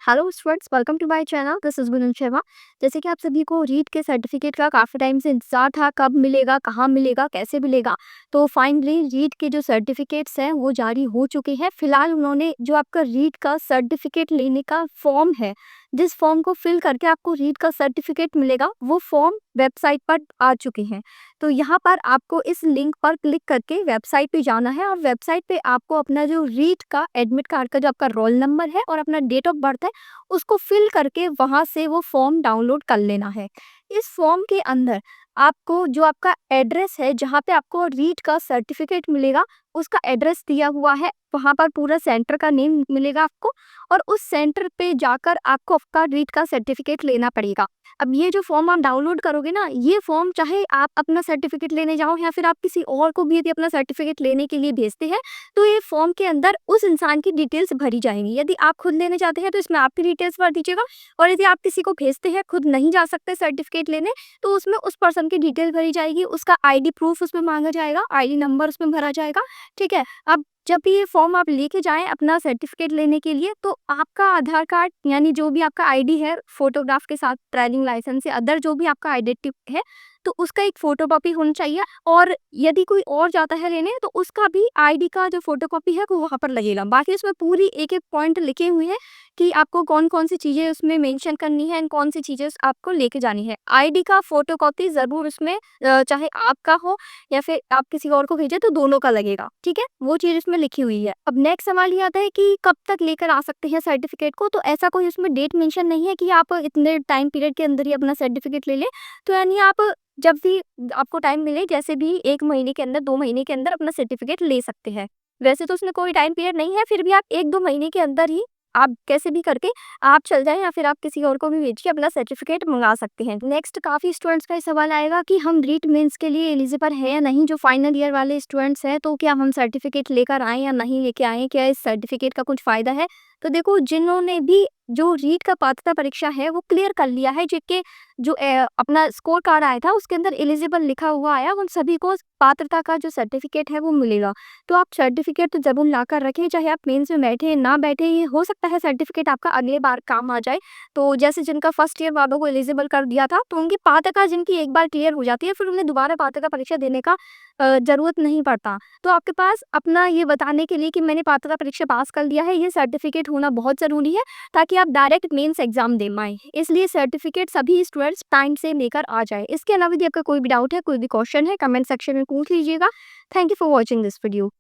Hello students, welcome to my channel. This is Gunal Sharma. जैसे कि आप सभी को रीट के सर्टिफिकेट का काफ़ी टाइम से इंतजार था, कब मिलेगा, कहाँ मिलेगा, कैसे मिलेगा। तो फाइनली रीट के जो सर्टिफिकेट्स हैं वो जारी हो चुके हैं। फिलहाल उन्होंने जो आपका रीट का सर्टिफिकेट लेने का फॉर्म है, जिस फॉर्म को फिल करके आपको रीट का सर्टिफिकेट मिलेगा, वो फॉर्म वेबसाइट पर आ चुके हैं। तो यहाँ पर आपको इस लिंक पर क्लिक करके वेबसाइट पे जाना है और वेबसाइट पे आपको अपना जो रीट का एडमिट कार्ड का जो आपका रोल नंबर है और अपना डेट ऑफ बर्थ है, उसको फिल करके वहाँ से वो फॉर्म डाउनलोड कर लेना है। इस फॉर्म के अंदर आपको जो आपका एड्रेस है, जहाँ पे आपको रीट का सर्टिफिकेट मिलेगा, उसका एड्रेस दिया हुआ है। वहाँ पर पूरा सेंटर का नेम मिलेगा आपको और उस सेंटर पे जाकर आपको आपका रीट का सर्टिफिकेट लेना पड़ेगा। अब ये जो फॉर्म आप डाउनलोड करोगे ना, ये फॉर्म चाहे आप अपना सर्टिफिकेट लेने जाओ या फिर आप किसी और को भी यदि अपना सर्टिफिकेट लेने के लिए भेजते हैं, तो ये फॉर्म के अंदर उस इंसान की डिटेल्स भरी जाएंगी। यदि आप खुद लेने जाते हैं तो इसमें आपकी डिटेल्स भर दीजिएगा, और यदि आप किसी को भेजते हैं, खुद नहीं जा सकते सर्टिफिकेट लेने, तो उसमें उस पर्सन की डिटेल भरी जाएगी, उसका आईडी प्रूफ उसमें मांगा जाएगा, आईडी नंबर उसमें भरा जाएगा। ठीक है। अब जब भी ये फॉर्म आप लेके जाएं अपना सर्टिफिकेट लेने के लिए, तो आपका आधार कार्ड यानी जो भी आपका आईडी है, फोटोग्राफ के साथ ड्राइविंग लाइसेंस या अदर जो भी आपका आइडेंटिटी है, तो उसका एक फोटोकॉपी होनी चाहिए। और यदि कोई और जाता है लेने, तो उसका भी आईडी का जो फोटोकॉपी है वो वहाँ पर लगेगा। बाकी उसमें पूरी एक एक पॉइंट लिखे हुए हैं कि आपको कौन कौन सी चीज़ें उसमें मेंशन करनी है एंड कौन सी चीज़ें आपको लेके जानी है। आईडी का फोटोकॉपी ज़रूर उसमें चाहे आपका हो या फिर आप किसी और को भेजें, तो दोनों का लगेगा। ठीक है, वो चीज़ इसमें लिखी हुई है। अब नेक्स्ट सवाल ये आता है कि कब तक लेकर आ सकते हैं सर्टिफिकेट को। तो ऐसा कोई उसमें डेट मेंशन नहीं है कि आप इतने टाइम पीरियड के अंदर ही अपना सर्टिफिकेट ले लें। तो यानी आप जब भी आपको टाइम मिले, जैसे भी 1 महीने के अंदर, 2 महीने के अंदर अपना सर्टिफिकेट ले सकते हैं। वैसे तो उसमें कोई टाइम पीरियड नहीं है, फिर भी आप 1-2 महीने के अंदर ही आप कैसे भी करके आप चल जाएँ या फिर आप किसी और को भी भेज के अपना सर्टिफिकेट मंगा सकते हैं। नेक्स्ट काफ़ी स्टूडेंट्स का ये सवाल आएगा कि हम रीट मेंस के लिए एलिजिबल हैं या नहीं। जो फाइनल ईयर वाले स्टूडेंट्स हैं, तो क्या हम सर्टिफिकेट लेकर आएँ या नहीं लेके आएँ? क्या इस सर्टिफिकेट का कुछ फ़ायदा है? तो देखो, जिन्होंने भी जो रीट का पात्रता परीक्षा है वो क्लियर कर लिया है, जिनके जो अपना स्कोर कार्ड आया था उसके अंदर एलिजिबल लिखा हुआ आया, उन सभी को पात्रता का जो सर्टिफिकेट है वो मिलेगा। तो आप सर्टिफिकेट तो ज़रूर लाकर रखें, चाहे आप मेंस में बैठे ना बैठे, ये हो सकता है सर्टिफिकेट आपका अगले बार काम आ जाए। तो जैसे जिनका फर्स्ट ईयर वालों को एलिजिबल कर दिया था, तो उनकी पात्रता जिनकी एक बार क्लियर हो जाती है, फिर उन्हें दोबारा पात्रता परीक्षा देने का ज़रूरत नहीं पड़ता। तो आपके पास अपना ये बताने के लिए कि मैंने पात्रता परीक्षा पास कर लिया है, ये सर्टिफिकेट होना बहुत ज़रूरी है, ताकि आप डायरेक्ट मेंस एग्जाम दे पाएँ। इसलिए सर्टिफिकेट सभी स्टूडेंट्स टाइम से लेकर आ जाए। इसके अलावा यदि आपका कोई भी डाउट है, कोई भी क्वेश्चन है, कमेंट सेक्शन में पूछ लीजिएगा। Thank you for watching this video.